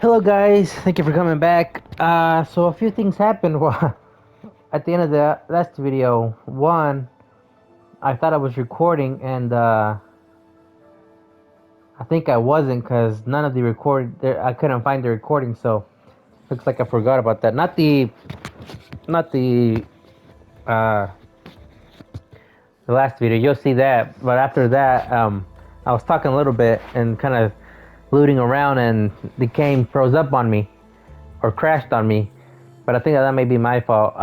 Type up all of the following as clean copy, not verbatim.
Hello guys, thank you for coming back. So a few things happened at the end of the last video. One, I thought I was recording and I think I wasn't because none of the I couldn't find the recording, so looks like I forgot about that. Not the uh the last video. You'll see that, but after that, I was talking a little bit and kind of looting around, and the game froze up on me or crashed on me. But I think that may be my fault.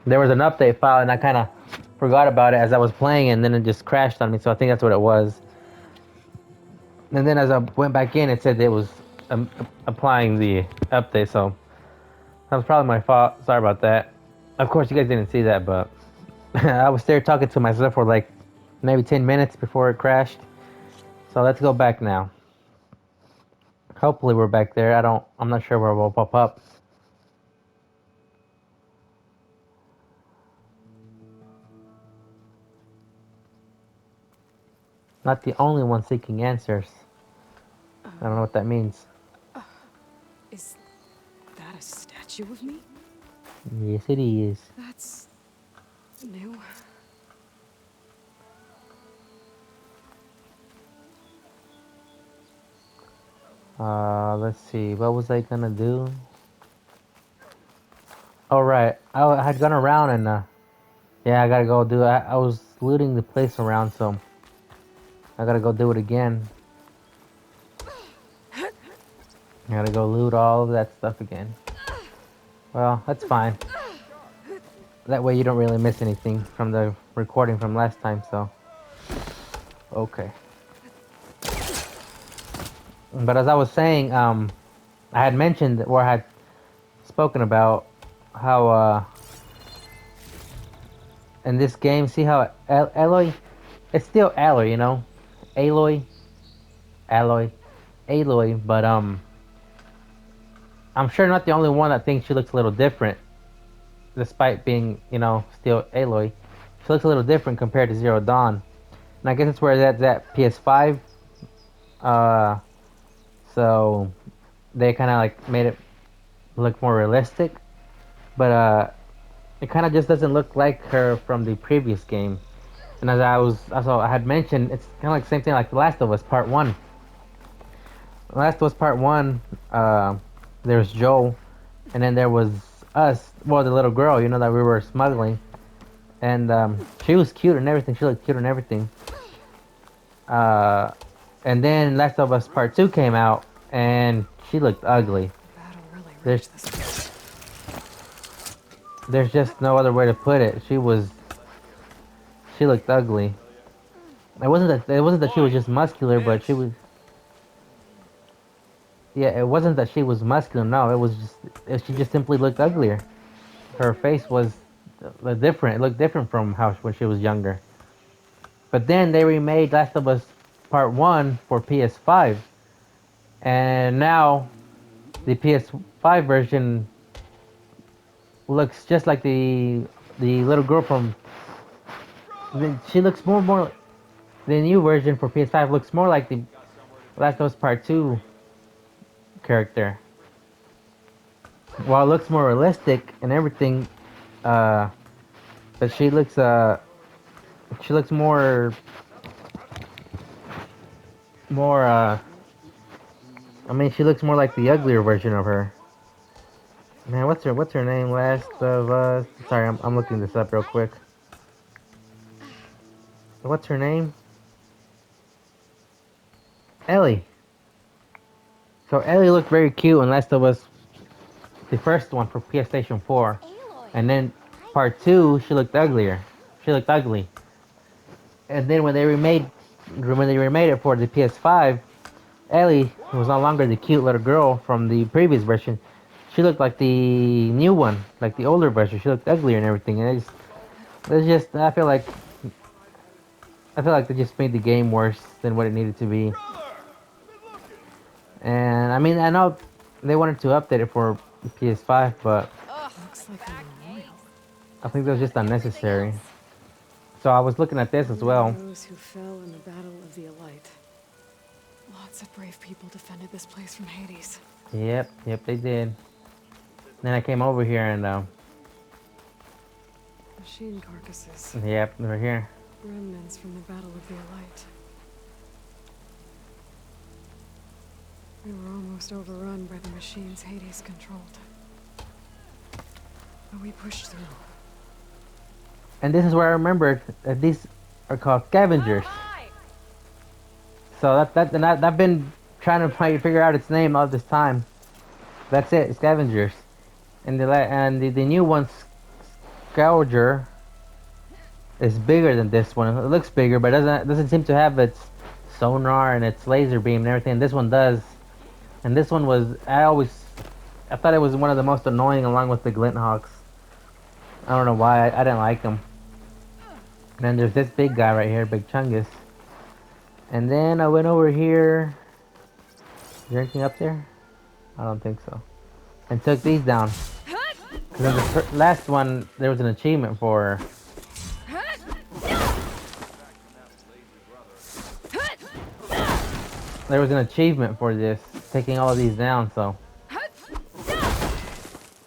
There was an update file and I kind of forgot about it as I was playing, and then it just crashed on me. So I think that's what it was. And then as I went back in, it said it was applying the update. So that was probably my fault. Sorry about that. Of course, you guys didn't see that, but I was there talking to myself for like maybe 10 minutes before it crashed. So let's go back now. Hopefully we're back there. I'm not sure where we'll pop up. Not the only one seeking answers. I don't know what that means. Is that a statue of me? Yes, it is. That's new. Let's see. What was I gonna do? Oh, right. I had gone around and, yeah, I gotta go do it. I was looting the place around, so I gotta go do it again. I gotta go loot all of that stuff again. Well, that's fine. That way you don't really miss anything from the recording from last time, so. Okay. But as I was saying, I had mentioned, or I had spoken about how, in this game, see how Aloy, it's still Aloy, you know? Aloy, Aloy, Aloy, but, I'm sure not the only one that thinks she looks a little different, despite being, still Aloy. She looks a little different compared to Zero Dawn. And I guess that's where that's at PS5. Uh, so they kind of like made it look more realistic, but it kind of just doesn't look like her from the previous game. And I had mentioned, it's kind of like the same thing like The Last of Us Part One. Last of Us Part One, there's Joel, and then there was us. Well, the little girl, that we were smuggling, and she was cute and everything. She looked cute and everything. Uh, and then Last of Us Part Two came out, and she looked ugly. Battle really There's raged this way. there's just no other way to put it. She looked ugly. It wasn't that she was just muscular, but she was. Yeah, it wasn't that she was muscular. No, she just simply looked uglier. Her face was different. It looked different from how when she was younger. But then they remade Last of Us Part One for PS5, and now the PS5 version looks just like the little girl from. She looks more. The new version for PS5 looks more like the Last of Us Part Two character. While it looks more realistic and everything, uh, but she looks more I mean, she looks more like the uglier version of her. Man, what's her name? Last of Us. Sorry, I'm looking this up real quick. What's her name? Ellie. So Ellie looked very cute in Last of Us, the first one for PlayStation 4, and then Part Two, she looked uglier. She looked ugly. And then when they remade it for the PS5, Ellie was no longer the cute little girl from the previous version. She looked like the new one, like the older version. She looked uglier and everything. And it's just I feel like they just made the game worse than what it needed to be. And I mean, I know they wanted to update it for PS5, but Looks like a memorial. I think that was just unnecessary. So I was looking at this as well. Those who fell in the Battle of the Elite. Lots of brave people defended this place from Hades. Yep, yep, they did. Then I came over here and Machine carcasses. yep, they're here. Remnants from the Battle of the Elite. We were almost overrun by the machines Hades controlled. But we pushed through. And this is where I remembered that these are called scavengers. So and I've been trying to figure out its name all this time. That's it, scavengers. And the new one, Scourger, is bigger than this one. It looks bigger, but doesn't seem to have its sonar and its laser beam and everything. This one does. And this one was I thought it was one of the most annoying along with the Glinthawks. I don't know why I didn't like them. And then there's this big guy right here, Big Chungus. And then I went over here. Is there anything up there? I don't think so. And took these down. And then the last one, there was an achievement for. There was an achievement for this, taking all of these down, so.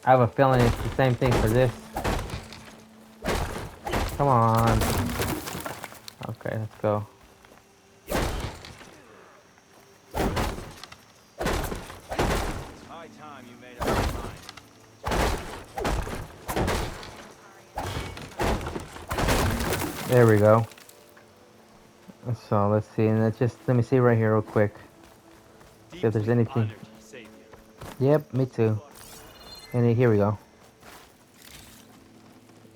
I have a feeling it's the same thing for this. Come on. Okay, let's go. There we go. So let's see, and let me see right here real quick. See if there's anything. Yep, me too. Here we go.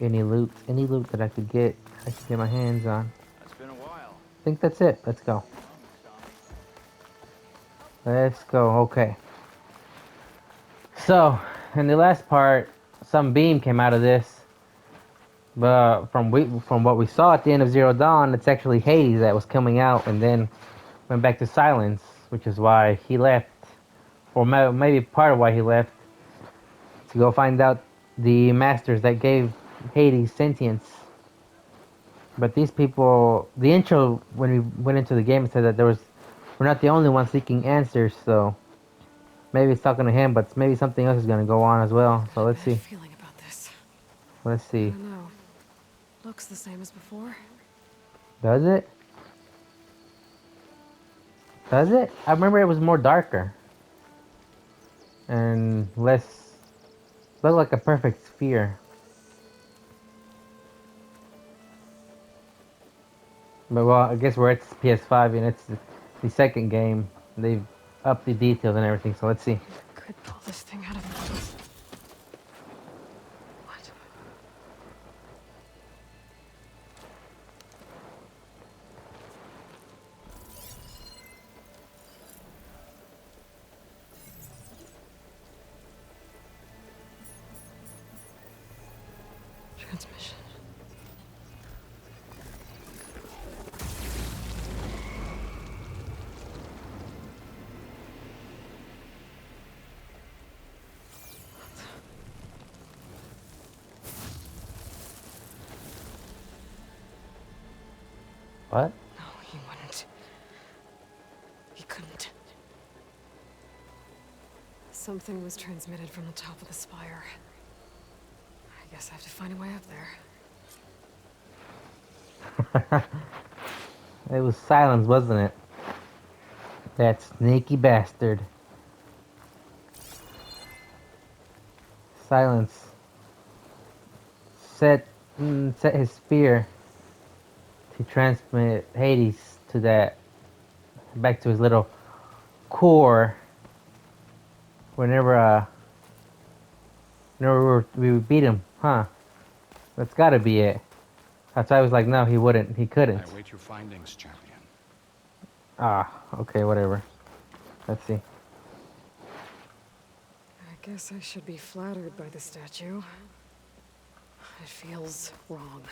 Any loot that I could get my hands on. It's been a while. I think that's it. Let's go. Let's go. Okay. So, in the last part, some beam came out of this. But from what we saw at the end of Zero Dawn, it's actually Hades that was coming out, and then went back to Silence, which is why he left, or maybe part of why he left, to go find out the masters that gave Hades sentience. But these people, the intro when we went into the game said that we're not the only ones seeking answers, so maybe it's talking to him, but maybe something else is gonna go on as well. So let's see. Feeling about this. Let's I see. don't know. Looks the same as before. Does it? Does it? I remember it was more darker. And less... looked like a perfect sphere. But well, I guess where it's PS5 and it's the second game, they've upped the details and everything, so let's see. Could pull this thing out of me. What? Transmission. What? No, he wouldn't. He couldn't. Something was transmitted from the top of the spire. I guess I have to find a way up there. It was Silence, wasn't it? That sneaky bastard. Silence set his spear to transmit Hades to that, back to his little core. Whenever we would beat him, huh? That's gotta be it. That's why I was like, no, he wouldn't. He couldn't. I await your findings, champion. Ah, okay, whatever. Let's see. I guess I should be flattered by the statue. It feels wrong.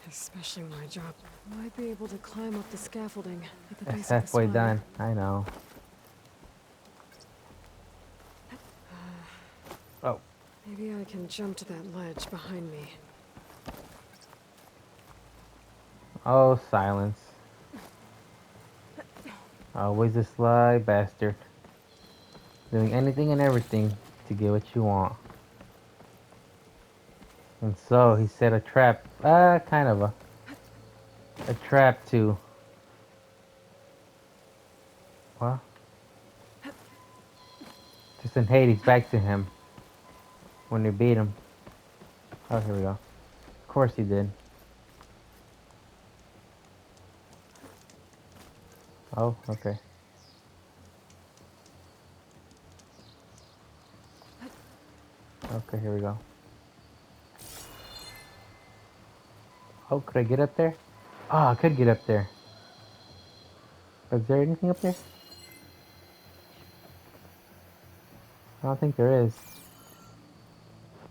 Especially when I drop. Might be able to climb up the scaffolding at the base It's of the halfway spire. done. I know. Oh, Maybe I can jump to that ledge behind me. oh, Silence. Always a sly bastard. Doing anything and everything to get what you want. And so he set a trap, kind of a trap to, well, to send Hades back to him when they beat him. Oh, here we go. Of course he did. Oh, okay. Okay, here we go. Oh, could I get up there? Oh, I could get up there. Is there anything up there? I don't think there is.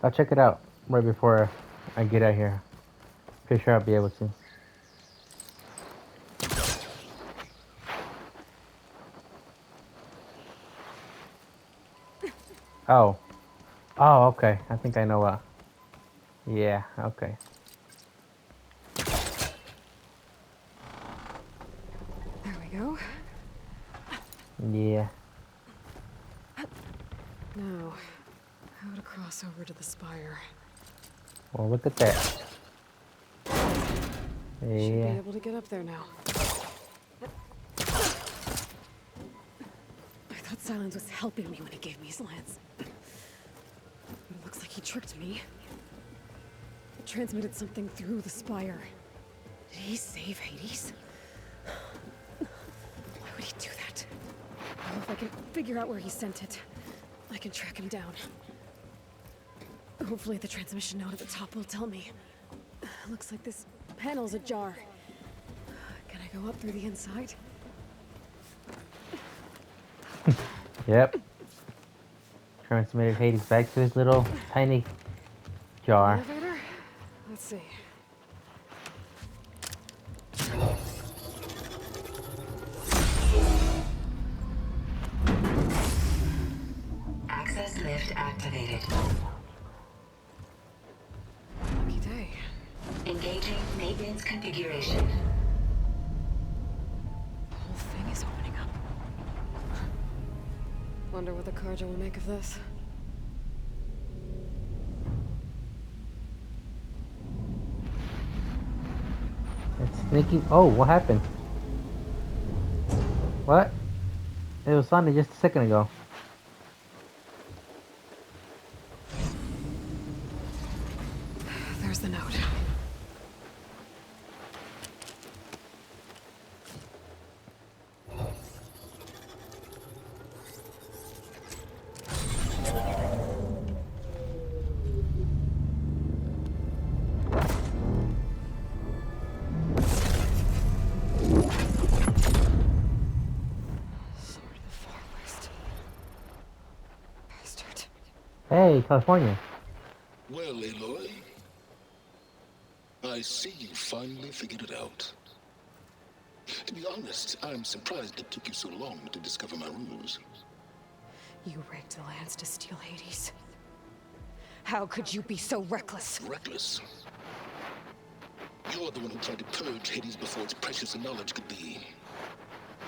I'll check it out right before I get out here. Pretty sure I'll be able to. Oh. Oh, okay. I think I know what. Yeah, okay. There we go. Yeah. Now, how to cross over to the spire. Well, look at that. Should be Yeah. able to get up there now. I thought Silence was helping me when he gave me his lance. But it looks like he tricked me. It transmitted something through the spire. Did he save Hades? Why would he do that? Well, if I can figure out where he sent it, I can track him down. Hopefully the transmission note at the top will tell me. Looks like this panel's ajar. Can I go up through the inside? Yep. Transmitted Hades back to his little tiny jar. Elevator? Let's see. Access lift activated. Lucky day. Engaging maintenance configuration. The whole thing is opening up. Wonder what the Carja will make of this. It's sneaky. Oh, what happened? What? It was Sunday just a second ago. There's the note. Sword of the Far West. Bastard. Hey, California. Well, Aloy, I see you finally figured it out. To be honest, I'm surprised it took you so long to discover my ruse. You rigged the lance to steal Hades. How could you be so reckless? Reckless. You're the one who tried to purge Hades before its precious knowledge could be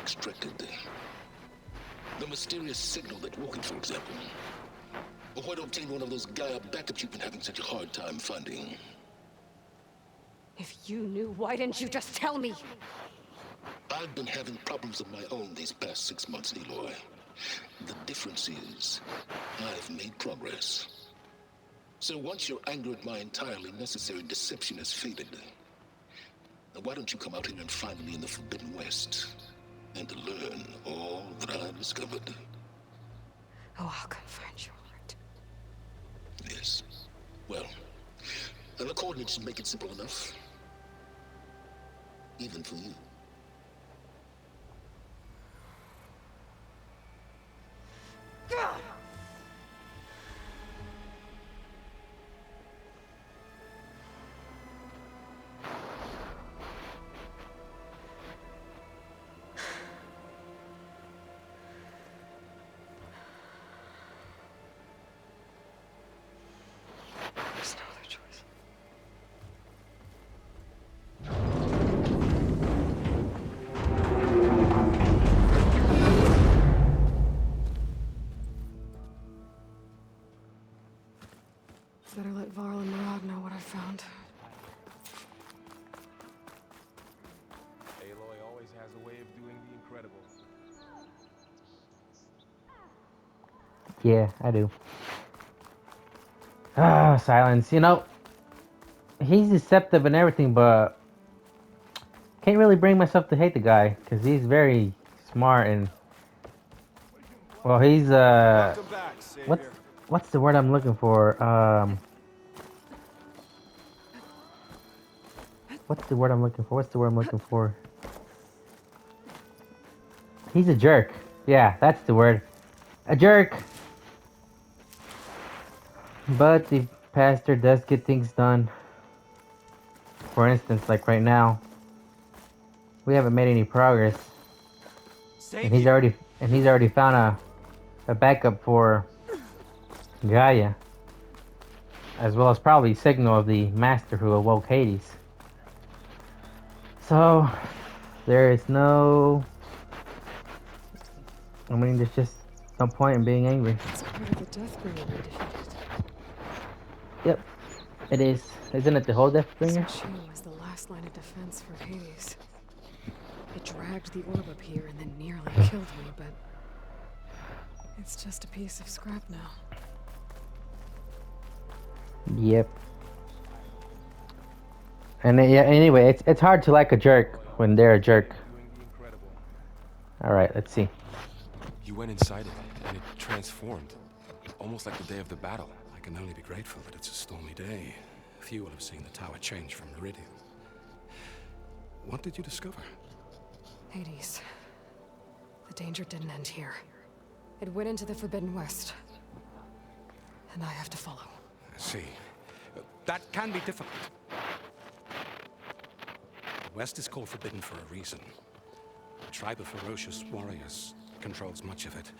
extracted. The mysterious signal that woke it, for example. Or why to obtain one of those Gaia backups you've been having such a hard time finding. If you knew, why didn't you just tell me? I've been having problems of my own these past 6 months, Aloy. The difference is, I've made progress. So once your anger at my entirely necessary deception has faded, now why don't you come out here and find me in the Forbidden West, and learn all that I've discovered? Oh, I'll come find you, Lord. Yes. Well, and the coordinates should make it simple enough. Even for you. There's no other choice. Better let Varl and Murad know what I found. Aloy always has a way of doing the incredible. Yeah, I do. Ah, Silence. You know, he's deceptive and everything, but can't really bring myself to hate the guy because he's very smart and well, he's Welcome back, what's Savior. what's the word I'm looking for? What's the word I'm looking for? What's the word I'm looking for? He's a jerk. Yeah, that's the word. A jerk. But the pastor does get things done. For instance, like right now, we haven't made any progress, and he's already found a backup for Gaia, as well as probably signal of the master who awoke Hades. So there is no. I mean, there's just no point in being angry. It's part of the Deathbringer we defeated. Yep, it is. Isn't it the whole This Deathbringer? machine was the last line of defense for Hades. It dragged the orb up here and then nearly killed me, but it's just a piece of scrap now. Yep. And yeah, anyway, it's hard to like a jerk when they're a jerk. Doing the incredible. All right, let's see. You went inside it, and it transformed. Almost like the day of the battle. I can only be grateful that it's a stormy day. Few will have seen the tower change from Meridian. What did you discover? Hades. The danger didn't end here. It went into the Forbidden West. And I have to follow. I see. That can be difficult. The West is called Forbidden for a reason. A tribe of ferocious warriors controls much of it,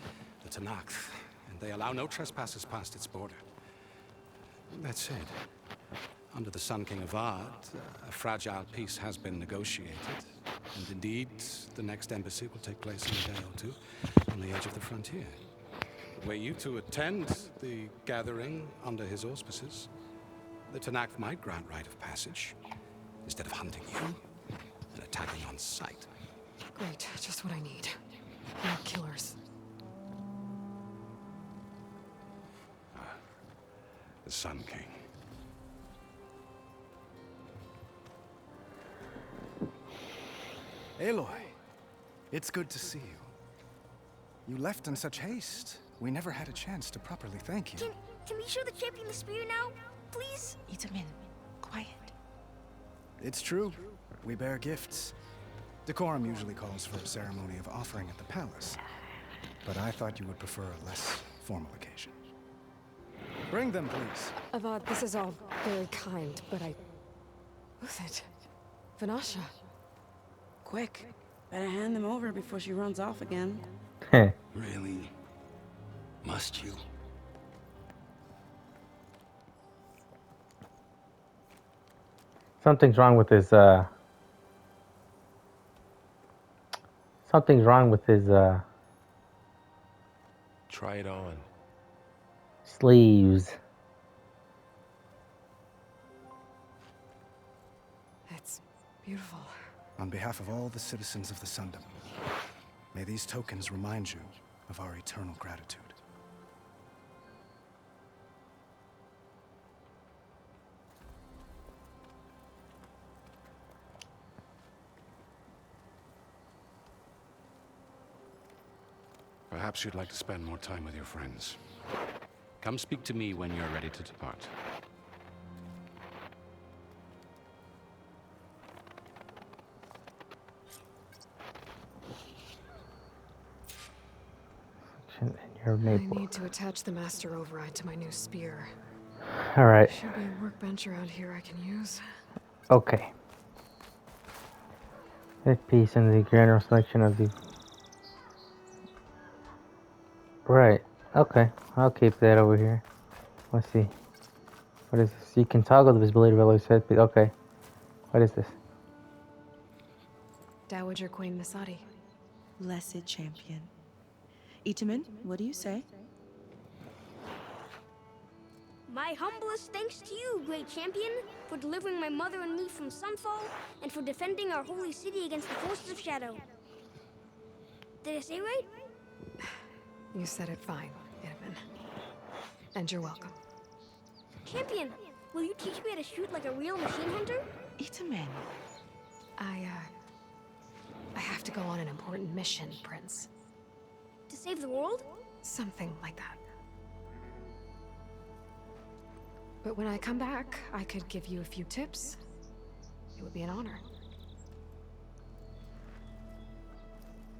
the Tenakth, and they allow no trespassers past its border. That said, under the Sun King Avad, a fragile peace has been negotiated, and indeed, the next embassy will take place in a day or two on the edge of the frontier. Were you to attend the gathering under his auspices, the Tenakth might grant right of passage, instead of hunting you and attacking on sight. Great, just what I need. No killers. The Sun King. Aloy, it's good to see you. You left in such haste. We never had a chance to properly thank you. Can we show the champion the spear now? Please? Itamen, quiet. It's true. We bear gifts. Decorum usually calls for a ceremony of offering at the palace. But I thought you would prefer a less formal occasion. Bring them, please. Avad, this is all very kind, but Who's it? Vanasha. Quick. Better hand them over before she runs off again. Really? Must you? Something's wrong with his something's wrong with his Try it on. sleeves. It's beautiful. On behalf of all the citizens of the Sundom, may these tokens remind you of our eternal gratitude. Perhaps you'd like to spend more time with your friends. Come speak to me when you're ready to depart. In your I maple. need to attach the Master Override to my new spear. All right. Should be a workbench around here I can use. Okay. This piece and the general selection of the. Right. Okay. I'll keep that over here. Let's see. What is this? You can toggle the visibility of alloy set. Okay. What is this? Dowager Queen Masadi. Blessed champion. Itamen, what do you say? My humblest thanks to you, great champion, for delivering my mother and me from Sunfall, and for defending our holy city against the forces of Shadow. Did I say right? You said it fine, Itamen. And you're welcome. Champion, will you teach me how to shoot like a real machine hunter? Itamen. I have to go on an important mission, Prince. To save the world? Something like that. But when I come back, I could give you a few tips. It would be an honor.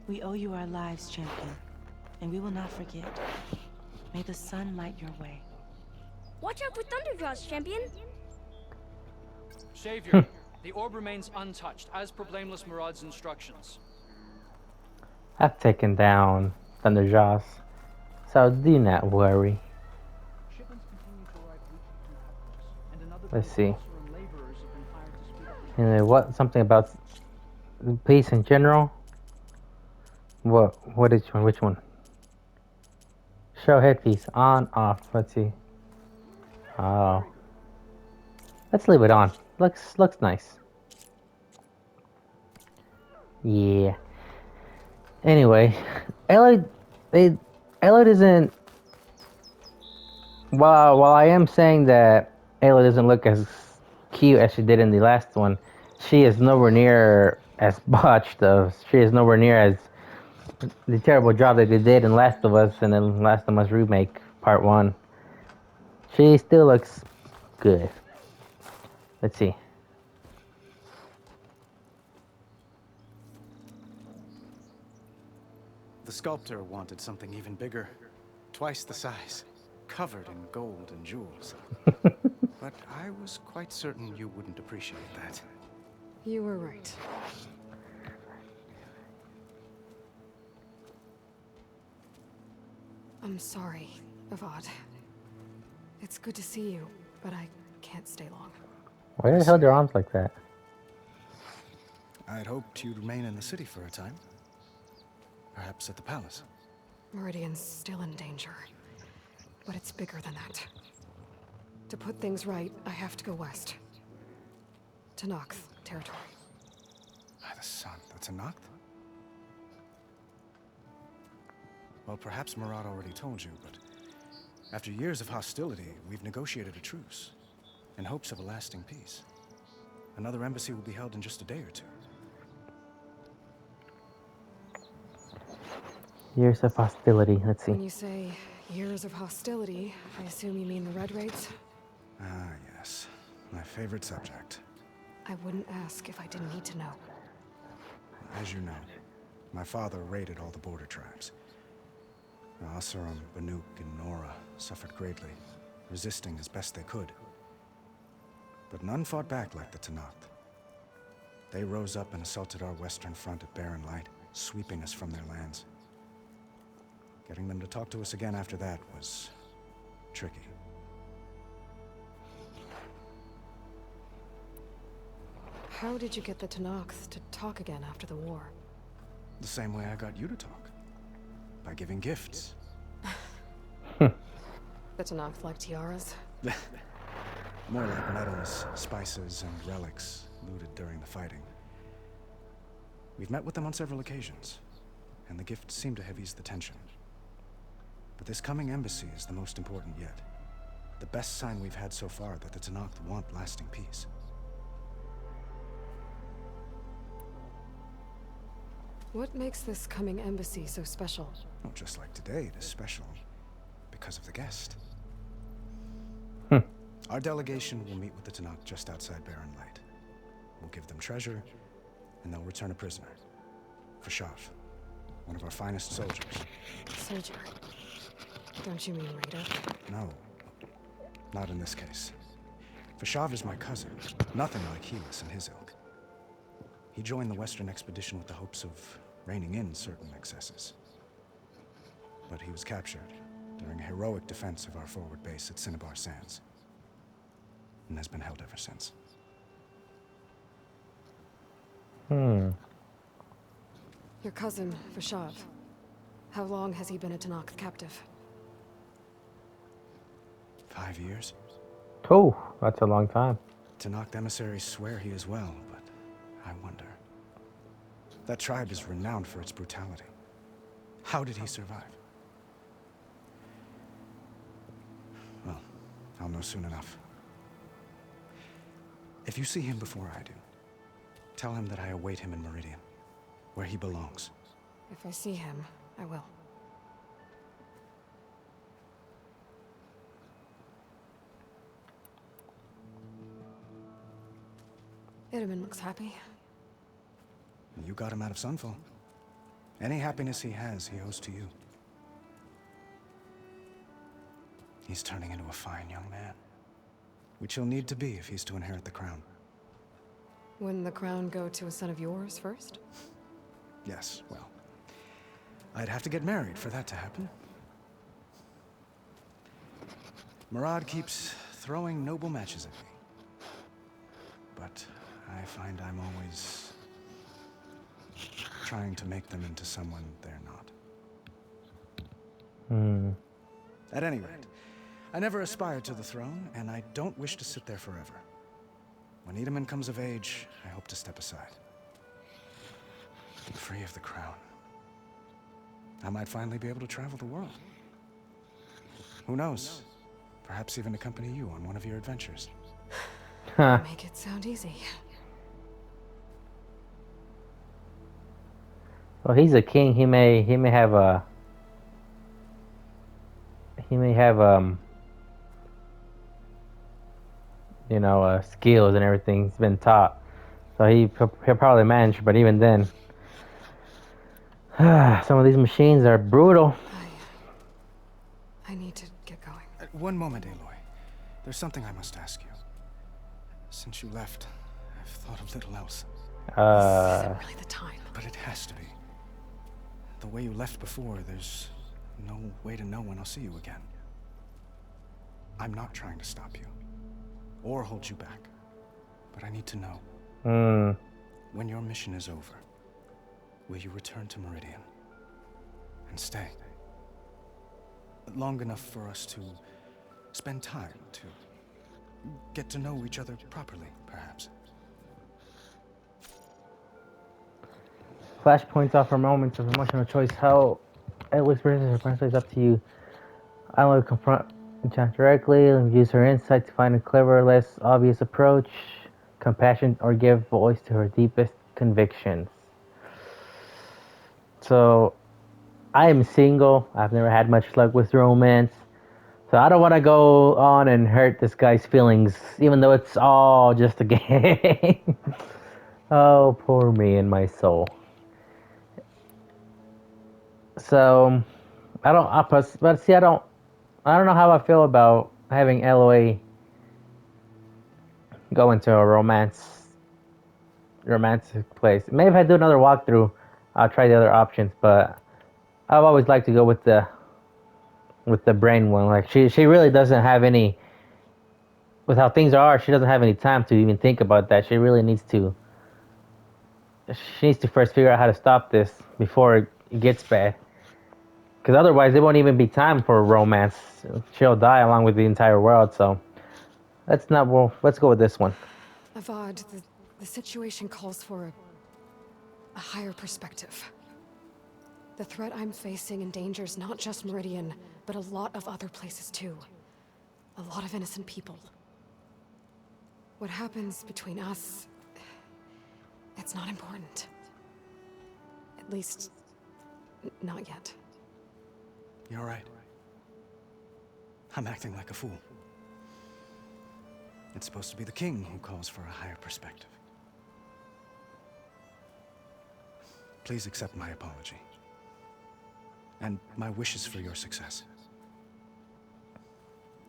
We owe you our lives, champion, and we will not forget. May the sun light your way. Watch out for Thunderjaws, champion! Savior, the orb remains untouched, as per Blameless Murad's instructions. I've taken down Thunderjaws, so do not worry. Let's see. Anyway, what? Something about peace in general? What is one? Which one? Show headpiece on, off. Let's see. Oh, let's leave it on. Looks nice. Yeah. Anyway, Aloy doesn't. While I am saying that Aloy doesn't look as cute as she did in the last one, she is nowhere near as botched. She is nowhere near as the terrible job that they did in Last of Us and then Last of Us Remake Part 1. She still looks good. Let's see. The sculptor wanted something even bigger, twice the size, covered in gold and jewels. But I was quite certain you wouldn't appreciate that. You were right. I'm sorry, Avad. It's good to see you, but I can't stay long. Why the hell are your arms like that? I'd hoped you'd remain in the city for a time. Perhaps at the palace. Meridian's still in danger, but it's bigger than that. To put things right, I have to go west. To Nox territory. By the sun, that's a Noct? Well, perhaps Murad already told you, but after years of hostility, we've negotiated a truce in hopes of a lasting peace. Another embassy will be held in just a day or two. Years of hostility. Let's see. When you say years of hostility, I assume you mean the Red Raids? Ah, yes. My favorite subject. I wouldn't ask if I didn't need to know. As you know, my father raided all the border tribes. Asurum, Banuk, and Nora suffered greatly, resisting as best they could. But none fought back like the Tenakth. They rose up and assaulted our western front at Barren Light, sweeping us from their lands. Getting them to talk to us again after that was tricky. How did you get the Tenakth to talk again after the war? The same way I got you to talk. By giving gifts. The Tenakth like tiaras? More like medals, spices, and relics looted during the fighting. We've met with them on several occasions, and the gifts seem to have eased the tension. But this coming embassy is the most important yet. The best sign we've had so far that the Tenakth want lasting peace. What makes this coming embassy so special? Well, just like today, it is special because of the guest. Our delegation will meet with the Tenakth just outside Barren Light. We'll give them treasure, and they'll return a prisoner. Fashav, one of our finest soldiers. Soldier? Don't you mean Raider? No, not in this case. Fashav is my cousin, nothing like Helis and his ilk. He joined the Western expedition with the hopes of reining in certain excesses. But he was captured during a heroic defense of our forward base at Cinnabar Sands, and has been held ever since. Your cousin, Fashav. How long has he been a Tenakth captive? 5 years. Oh, that's a long time. Tanakh emissaries swear he is well, but I wonder. That tribe is renowned for its brutality. How did he survive? Well, I'll know soon enough. If you see him before I do, tell him that I await him in Meridian, where he belongs. If I see him, I will. Itamen looks happy. You got him out of Sunfall. Any happiness he has, he owes to you. He's turning into a fine young man, which he'll need to be if he's to inherit the crown. Wouldn't the crown go to a son of yours first? Yes, well, I'd have to get married for that to happen. Murad keeps throwing noble matches at me. But I find I'm always trying to make them into someone they're not. At any rate, I never aspired to the throne, and I don't wish to sit there forever. When Itamen comes of age, I hope to step aside. Free of the crown. I might finally be able to travel the world. Who knows? Perhaps even accompany you on one of your adventures. Make it sound easy. Well, he's a king. He may have you know, skills and everything. He's been taught, so he'll probably manage. But even then, some of these machines are brutal. I need to get going. One moment, Aloy. There's something I must ask you. Since you left, I've thought of little else. This isn't really the time. But it has to be. The way you left before, there's no way to know when I'll see you again. I'm not trying to stop you, or hold you back. But I need to know. When your mission is over, will you return to Meridian? And stay? Long enough for us to spend time, to get to know each other properly, perhaps. Flashpoints offer moments of emotional choice. How Eloy's presence is up to you. I will confront Jack directly and use her insight to find a clever, less obvious approach, compassion, or give voice to her deepest convictions. So, I am single. I've never had much luck with romance. So I don't want to go on and hurt this guy's feelings, even though it's all just a game. Oh, poor me and my soul. So, I don't know how I feel about having Aloy go into a romantic place. Maybe if I do another walkthrough, I'll try the other options, but I've always liked to go with the brain one. Like she really doesn't have any, with how things are, she doesn't have any time to even think about that. She needs to first figure out how to stop this before it gets bad. Because otherwise, there won't even be time for romance. She'll die along with the entire world. So, let's go with this one. Avad, the situation calls for a higher perspective. The threat I'm facing endangers not just Meridian, but a lot of other places too. A lot of innocent people. What happens between us, it's not important. At least, not yet. You're right. I'm acting like a fool. It's supposed to be the king who calls for a higher perspective. Please accept my apology. And my wishes for your success.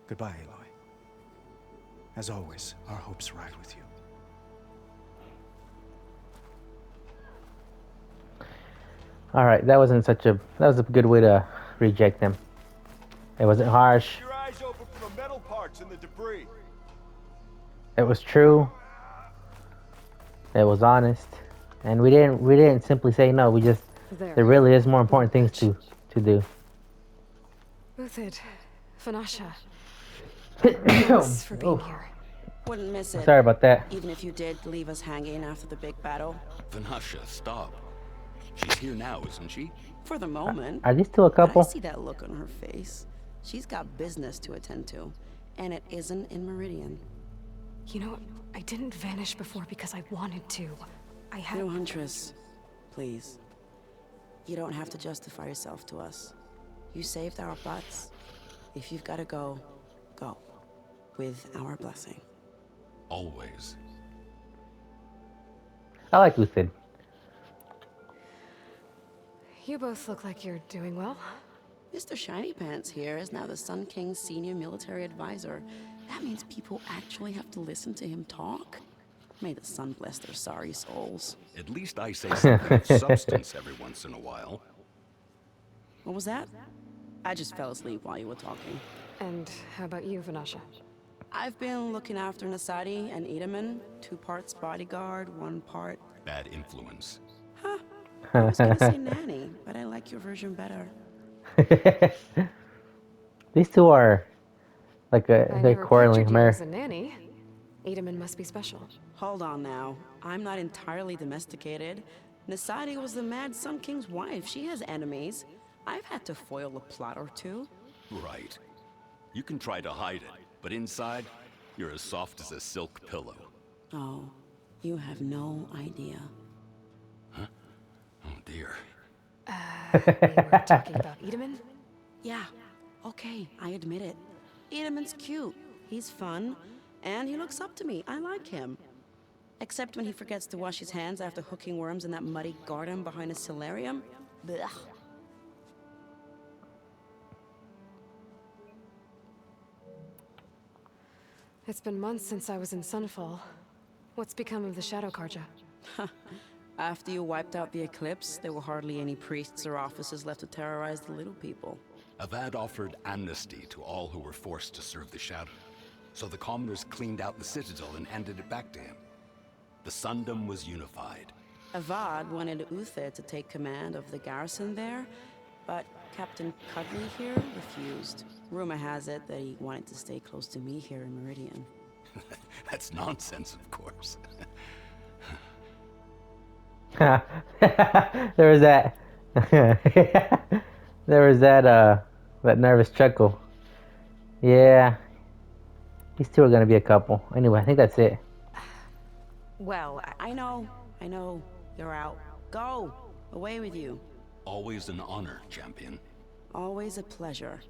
Goodbye, Aloy. As always, our hopes ride with you. Alright, that was a good way to reject them. It wasn't harsh. Keep your eyes open for the metal parts and the debris. It was true. It was honest. And we didn't simply say no, there really is more important things to do. Uthid, Vanasha, Thanks for being Oh, here. Wouldn't miss it. sorry about that. Even if you did leave us hanging after the big battle. Vanasha, stop. She's here now, isn't she? For the moment. Are these still a But I couple? see that look on her face. She's got business to attend to. And it isn't in Meridian. You know, I didn't vanish before because I wanted to. I had... No, Huntress. Please. You don't have to justify yourself to us. You saved our butts. If you've got to go, go. With our blessing. Always. I like Lucid. You both look like you're doing well. Mr. Shiny Pants here is now the Sun King's senior military advisor. That means people actually have to listen to him talk? May the sun bless their sorry souls. At least I say something of substance every once in a while. What was that? I just fell asleep while you were talking. And how about you, Vanasha? I've been looking after Nasadi and Edaman. 2 parts bodyguard, 1 part... Bad influence. Huh. I was gonna say nanny, but I like your version better. These two are like I they're never quarreling. pictured you as a nanny. Edaman must be special. Hold on now. I'm not entirely domesticated. Nasadi was the Mad Sun King's wife. She has enemies. I've had to foil a plot or 2. Right. You can try to hide it, but inside, you're as soft as a silk pillow. Oh, you have no idea. Huh? Oh dear. We were talking about Edaman? Yeah, okay, I admit it. Edaman's cute. He's fun. And he looks up to me. I like him. Except when he forgets to wash his hands after hooking worms in that muddy garden behind his solarium. Blech. It's been months since I was in Sunfall. What's become of the Shadow Carja? After you wiped out the Eclipse, there were hardly any priests or officers left to terrorize the little people. Avad offered amnesty to all who were forced to serve the Shadow. So the commoners cleaned out the Citadel and handed it back to him. The Sundom was unified. Avad wanted Uther to take command of the garrison there, but Captain Cudley here refused. Rumor has it that he wanted to stay close to me here in Meridian. That's nonsense, of course. There was that. There was that nervous chuckle. Yeah. These two are gonna be a couple. Anyway, I think that's it. Well, I know, you're out. Go! Away with you. Always an honor, champion. Always a pleasure.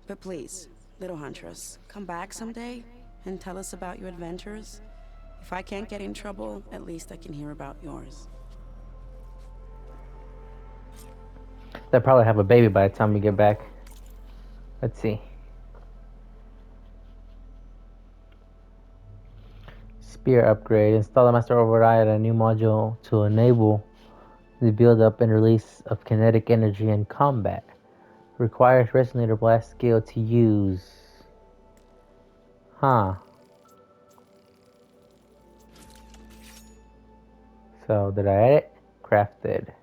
But please, little Huntress, come back someday and tell us about your adventures. If I can't get in trouble, at least I can hear about yours. They'll probably have a baby by the time we get back. Let's see. Spear upgrade. Install the Master Override, a new module to enable the build-up and release of kinetic energy in combat. Requires Resonator Blast skill to use. Huh. So, did I add it? Crafted.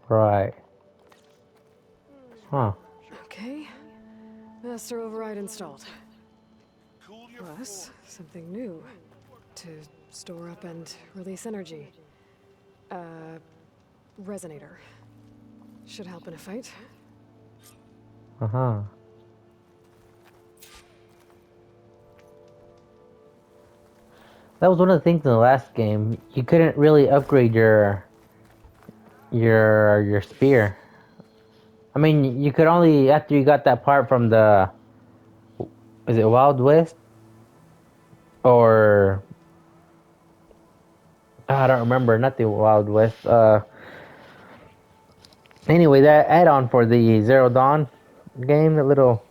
Right. Huh. Okay. Master Override installed. Plus, something new. To store up and release energy. Resonator. Should help in a fight. Uh-huh. That was one of the things in the last game. You couldn't really upgrade your spear. I mean, you could only after you got that part from the... Is it Wild West? Or... I don't remember. Not the Wild West. Anyway, that add-on for the Zero Dawn game, the little...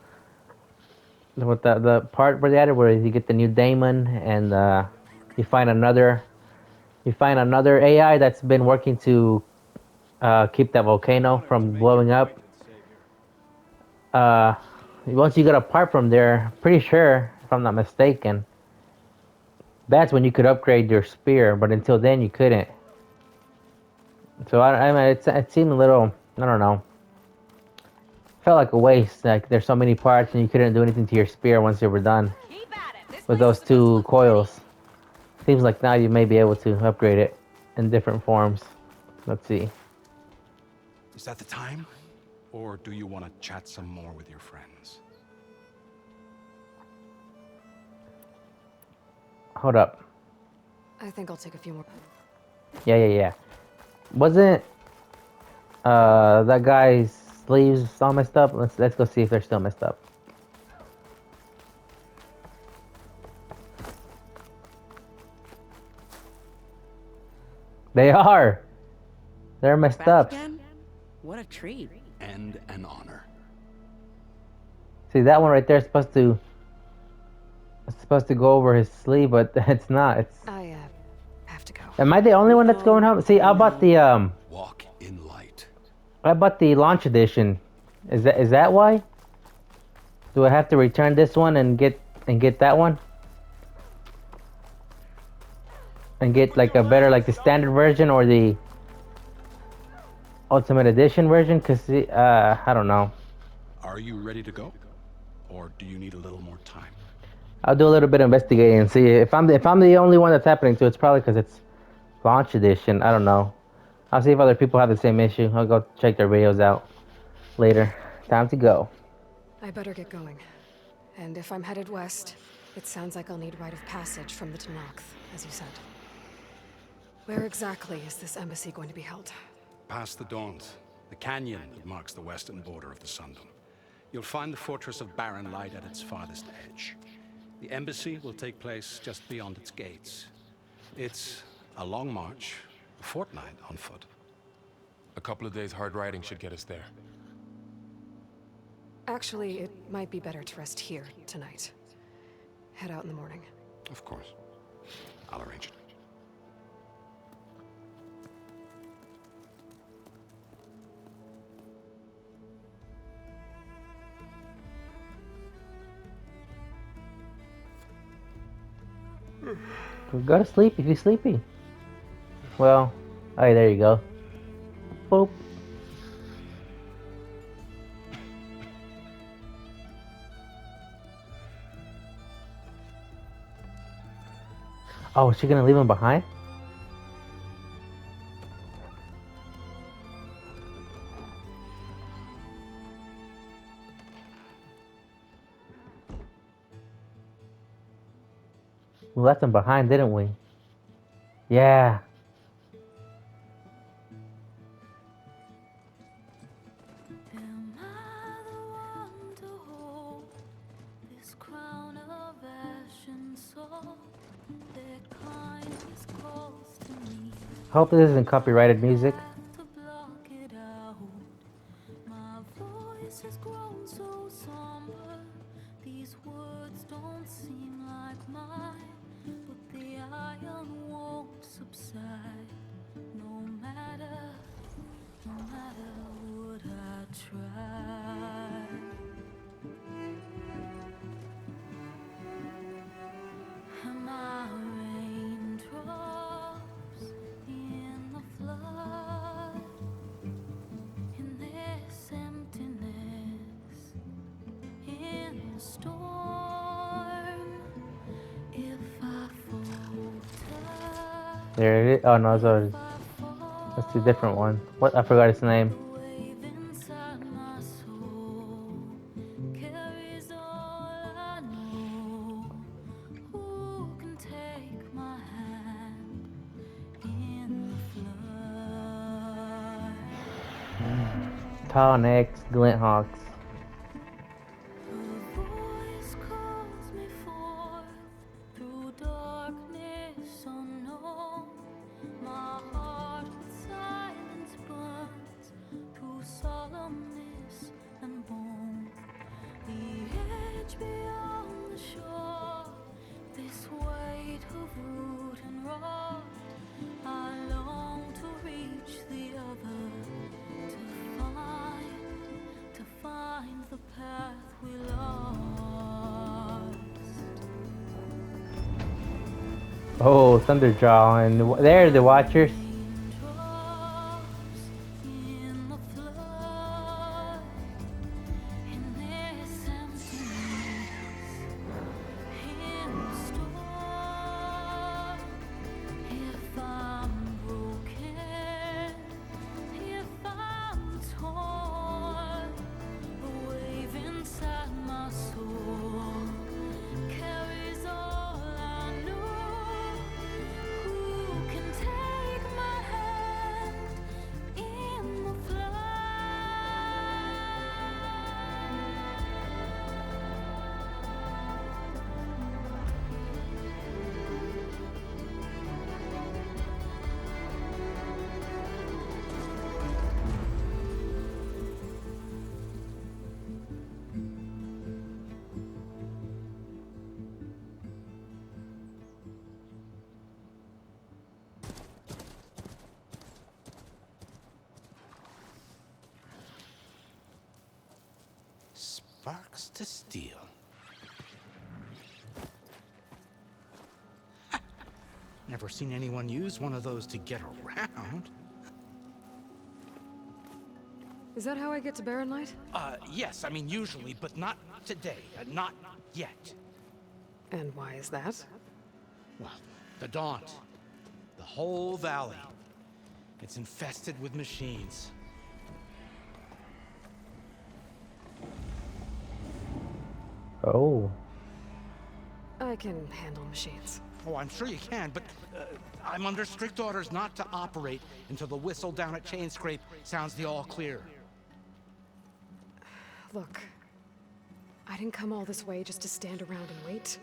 With the part where they added where you get the new daemon and you find another AI that's been working to keep that volcano from blowing up. Once you get a part from there, pretty sure, if I'm not mistaken, that's when you could upgrade your spear, but until then you couldn't. So I mean, it seemed a little, I don't know, felt like a waste. Like there's so many parts and you couldn't do anything to your spear once you were done with those two coils. Seems like now you may be able to upgrade it in different forms. Let's see. Is that the time? Or do you want to chat some more with your friends? Hold up. I think I'll take a few more. Yeah. Wasn't that guy's sleeves all messed up? Let's go see if they're still messed up. They are. They're messed Back up. again? What a treat. And an honor. See, that one right there is supposed to go over his sleeve, but it's not. It's. I have to go. Am I the only one that's going home? See, I bought the Walk in light. I bought the launch edition. Is that why? Do I have to return this one and get that one? And get like a better, like the standard version or the Ultimate Edition version? Cause I don't know. Are you ready to go? Or do you need a little more time? I'll do a little bit of investigating and see if I'm the only one that's happening to. It's probably because it's launch edition. I don't know. I'll see if other people have the same issue. I'll go check their videos out later. Time to go. I better get going. And if I'm headed west, it sounds like I'll need rite of passage from the Tenakth, as you said. Where exactly is this embassy going to be held? Past the Daunt, the canyon that marks the western border of the Sundom. You'll find the fortress of Barren Light at its farthest edge. The embassy will take place just beyond its gates. It's a long march, a fortnight on foot. A couple of days hard riding should get us there. Actually, it might be better to rest here tonight. Head out in the morning. Of course. I'll arrange it. Go to sleep if you're sleepy. Well, alright, there you go. Boop. Oh, is she gonna leave him behind? We left him behind, didn't we? Yeah. Hope this isn't copyrighted music. There it is. Oh no, that's a different one. What? I forgot its name. Tall necks, glint hawks. Oh, Thunderjaw, and there the Watchers. Sparks to steel. Never seen anyone use one of those to get around. Is that how I get to Barren Light? Yes, I mean usually, but not today. Not yet. And why is that? Well, the Daunt. The whole valley. It's infested with machines. Oh. I can handle machines. Oh, I'm sure you can, but I'm under strict orders not to operate until the whistle down at Chainscrape sounds the all clear. Look, I didn't come all this way just to stand around and wait.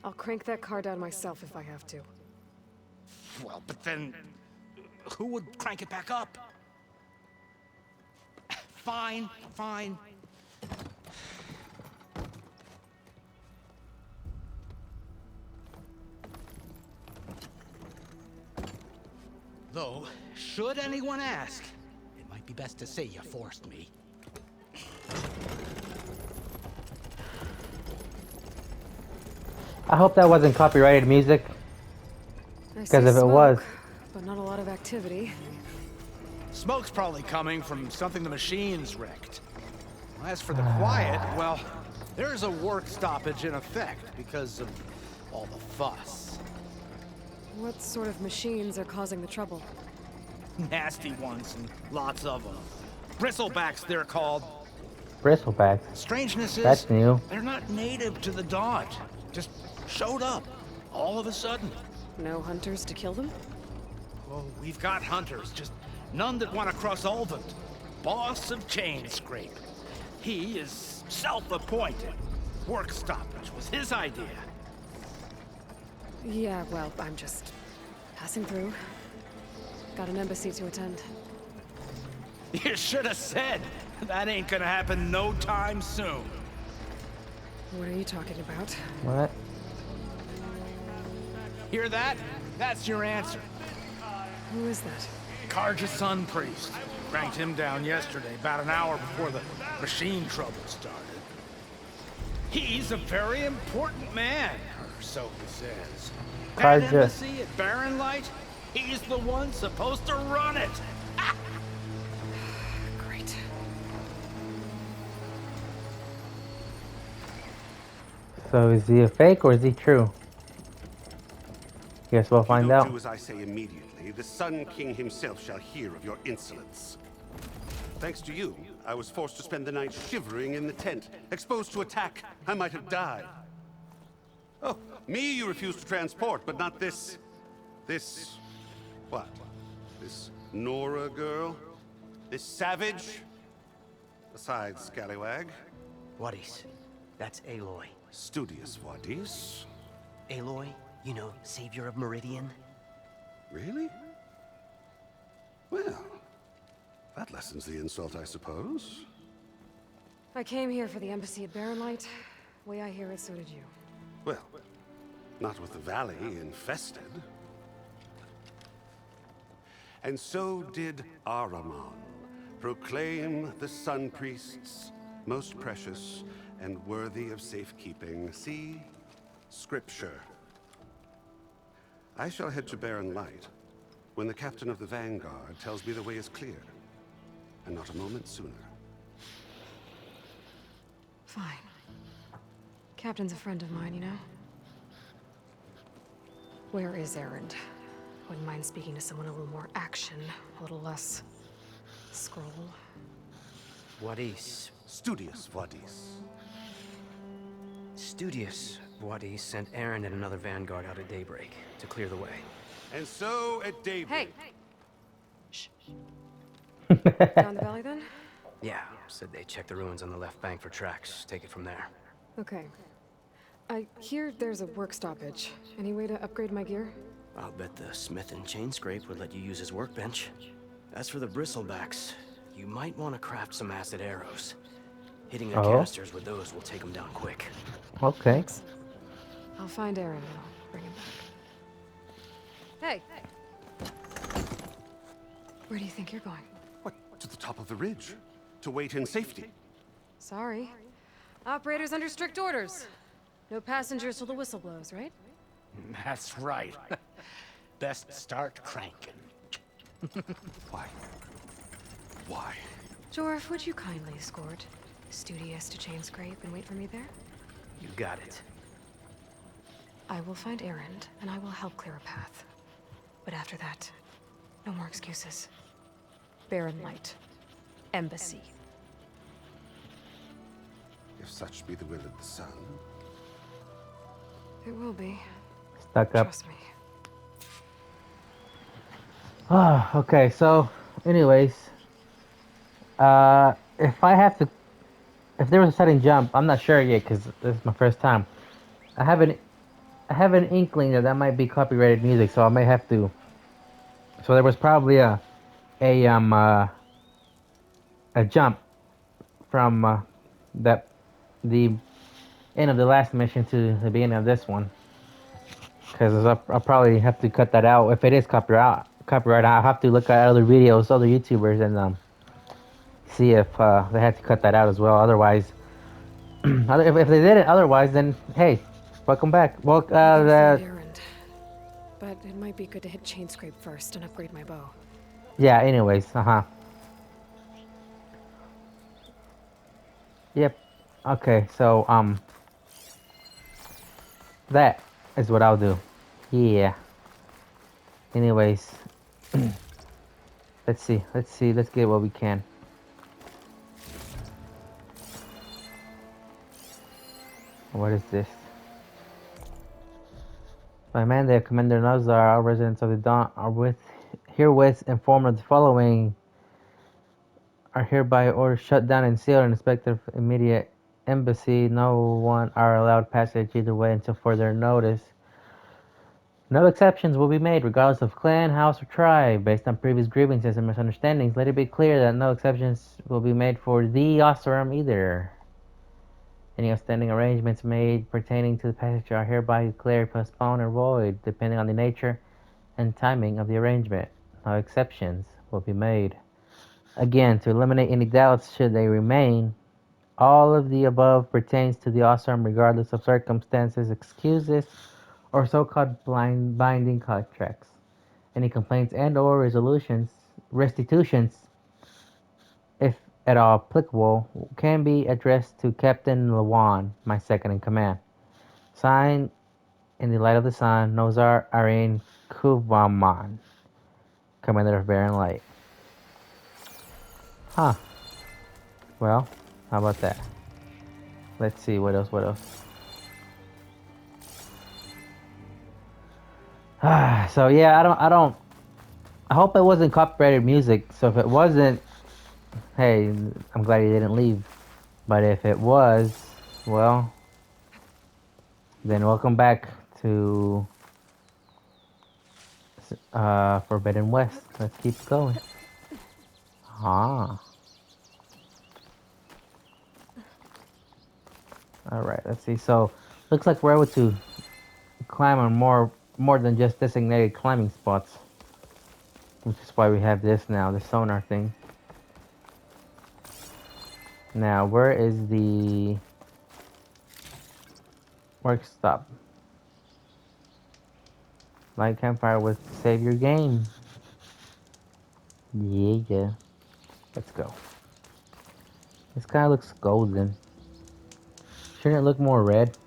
I'll crank that car down myself if I have to. Well, but then who would crank it back up? Fine, fine. Though, should anyone ask, it might be best to say you forced me. I hope that wasn't copyrighted music. Because if it was... But not a lot of activity. Smoke's probably coming from something the machines wrecked. As for the quiet, well, there's a work stoppage in effect because of all the fuss. What sort of machines are causing the trouble? Nasty ones, and lots of them. Bristlebacks, they're called. Bristlebacks? Strangeness is, that's new. They're not native to the Daunt. Just showed up, all of a sudden. No hunters to kill them? Oh, we've got hunters, just none that want to cross Ulvund. Boss of Chainscrape. He is self-appointed. Work stoppage was his idea. Yeah, well, I'm just passing through. Got an embassy to attend. You should have said. That ain't gonna happen no time soon. What are you talking about? What? Hear that? That's your answer. Who is that? Carja Sun Priest. Cranked him down yesterday, about an hour before the machine trouble started. He's a very important man, or so he says. That embassy at Barren Light, he's the one supposed to run it. Great. So is he a fake or is he true? Guess we'll find out. Do as I say immediately. The Sun King himself shall hear of your insolence. Thanks to you, I was forced to spend the night shivering in the tent. Exposed to attack, I might have died. Oh, me you refuse to transport, but not this... what? This Nora girl? This savage? Besides, scallywag. Wadis. That's Aloy. Studious Wadis. Aloy, you know, savior of Meridian. Really? Well, that lessens the insult, I suppose. I came here for the embassy at Barren Light. Way I hear it, so did you. Well, not with the valley infested. And so did Ahriman, proclaim the Sun Priests most precious and worthy of safekeeping. See? Scripture. I shall head to Barren Light when the captain of the Vanguard tells me the way is clear, and not a moment sooner. Fine. Captain's a friend of mine, you know? Where is Erend? Wouldn't mind speaking to someone a little more action, a little less scroll. Wadis. Studious Wadis. Studious Wadis sent Erend and another Vanguard out at daybreak to clear the way. And so at daybreak... Hey! Shh. Down the valley then? Yeah, said they checked the ruins on the left bank for tracks. Take it from there. Okay. I hear there's a work stoppage. Any way to upgrade my gear? I'll bet the smith in Chainscrape would let you use his workbench. As for the bristlebacks, you might want to craft some acid arrows. Hitting their canisters with those will take them down quick. Okay. Thanks. I'll find Erend and I'll bring him back. Hey! Where do you think you're going? What? To the top of the ridge. To wait in safety. Sorry. Operators under strict orders. No passengers till the whistle blows, right? That's right. Best start cranking. Why? Why? Jorf, would you kindly escort Studious to Chainscrape and wait for me there? You got it. I will find Erend, and I will help clear a path. But after that, no more excuses. Barren Light. Embassy. If such be the will of the sun. It will be. Stuck up. Trust me. Ah, okay, so, anyways, if there was a sudden jump, I'm not sure yet because this is my first time. I have an inkling that might be copyrighted music, so I may have to. So there was probably a jump from the end of the last mission to the beginning of this one. Because I'll probably have to cut that out if it is copyright. I'll have to look at other videos, other YouTubers, and see if they had to cut that out as well. Otherwise, if they did it otherwise, then hey, welcome back. Well, But it might be good to hit Chainscrape first and upgrade my bow. yeah. Anyways, Yep. Okay. So that is what I'll do. Yeah. Anyways, let's see. Let's get what we can. What is this? By mandate, Commander Nazar, all residents of the Dawn are herewith informed of the following. Are hereby ordered shut down and sealed and inspected of immediate embassy. No one are allowed passage either way until further notice. No exceptions will be made regardless of clan, house, or tribe. Based on previous grievances and misunderstandings, let it be clear that no exceptions will be made for the Oseram either. Any outstanding arrangements made pertaining to the passage are hereby declared postponed or void, depending on the nature and timing of the arrangement. No exceptions will be made. Again, to eliminate any doubts should they remain, all of the above pertains to the Oseram regardless of circumstances, excuses, or so-called binding contracts. Any complaints and or restitutions, if at all applicable, can be addressed to Captain Lawan, my second in command. Signed, in the light of the sun, Nozar Arin Kuvaman, Commander of Barren Light. Huh. Well, how about that? Let's see, what else? So yeah, I hope it wasn't copyrighted music. So if it wasn't, hey, I'm glad he didn't leave. But if it was, well, then welcome back to Forbidden West. Let's keep going. Alright, let's see. So, looks like we're able to climb on more than just designated climbing spots. Which is why we have this now, the sonar thing. Now, where is the work stop? Light campfire with save your game. Yeah. Let's go. This guy looks golden. Shouldn't it look more red?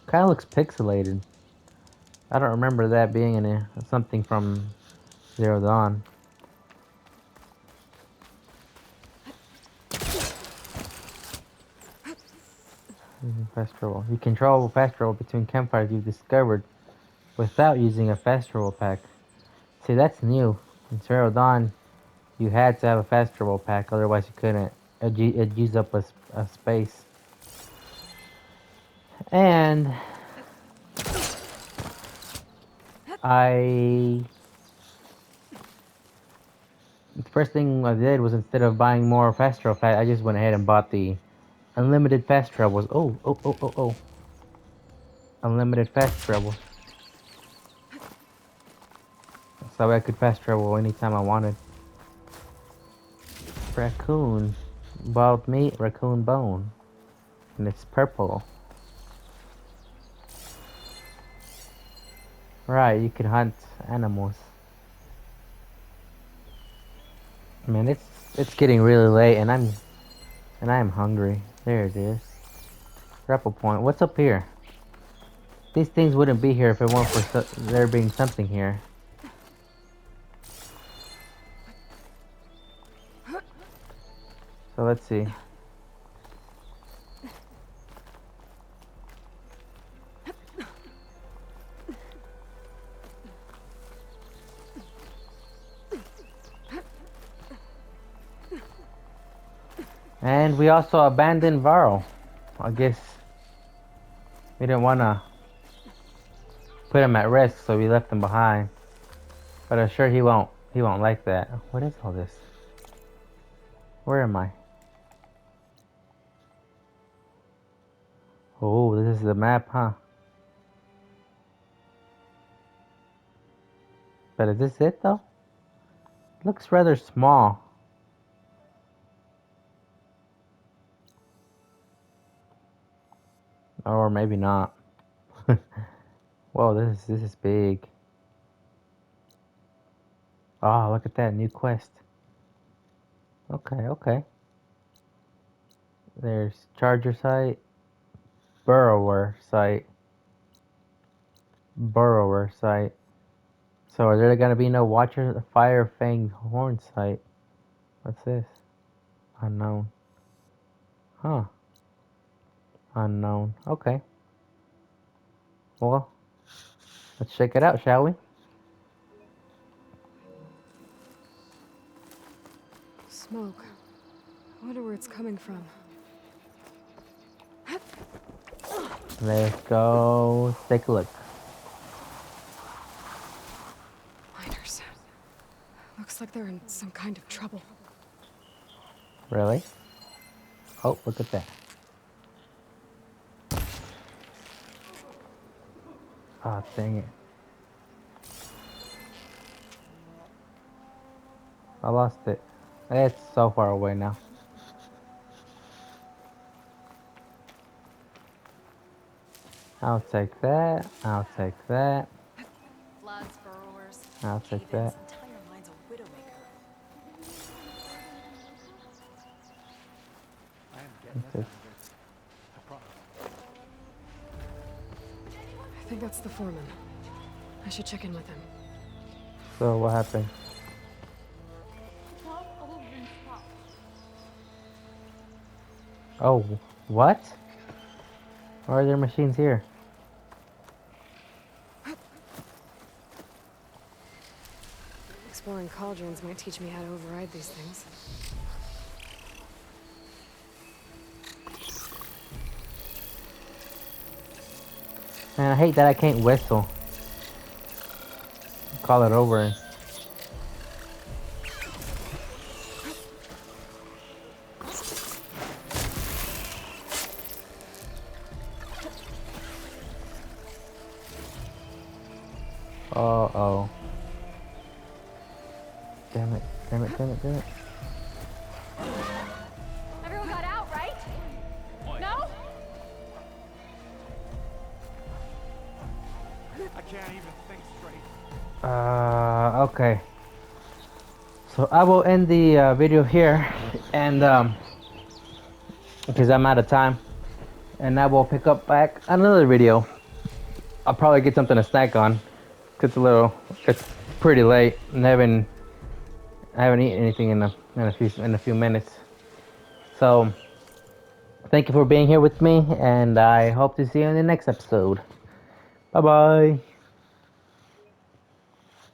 Kind of looks pixelated. I don't remember that being in something from Zero Dawn. Fast travel. You can travel fast travel between campfires you've discovered without using a fast travel pack. See, that's new. In Zero Dawn, you had to have a fast travel pack, otherwise you couldn't. It'd use up a space. And the first thing I did was, instead of buying more fast travel pack, I just went ahead and bought the unlimited fast travels. Oh. unlimited fast travel. So I could fast travel anytime I wanted. Raccoon. Bald meat, raccoon bone. And it's purple. Right, you can hunt animals. Man, it's getting really late and I am hungry. There it is. Grapple point. What's up here? These things wouldn't be here if it weren't for there being something here. So let's see. And we also abandoned Varl. I guess we didn't want to put him at risk, so we left him behind. But I'm sure he won't like that. What is all this? Where am I? Oh, this is the map, huh? But is this it though? It looks rather small. Or maybe not. Whoa, this is big. Oh, look at that new quest. Okay. There's Charger Site, Burrower Site. So are there gonna be no Watcher Fire Fang Horn Site? What's this? Unknown. Huh. Unknown. Okay. Well, let's check it out, shall we? Smoke. I wonder where it's coming from. Let's go take a look. Miners. Looks like they're in some kind of trouble. Really? Oh, look at that. Ah, dang it. I lost it. It's so far away now. I'll take that. I'll take that. Floods, burrowers, I'll take that. entire mind's a widowmaker. I think that's the foreman. I should check in with him. So what happened? Oh, what? Why are there machines here? Exploring cauldrons might teach me how to override these things. Man, I hate that I can't whistle. Call it over. Uh-oh. Damn it. Everyone got out, right? No? I can't even think straight. Okay. So I will end the video here, and because I'm out of time, and I will pick up back another video. I'll probably get something to snack on. It's pretty late, and I haven't eaten anything in a few minutes. So thank you for being here with me, and I hope to see you in the next episode. Bye bye.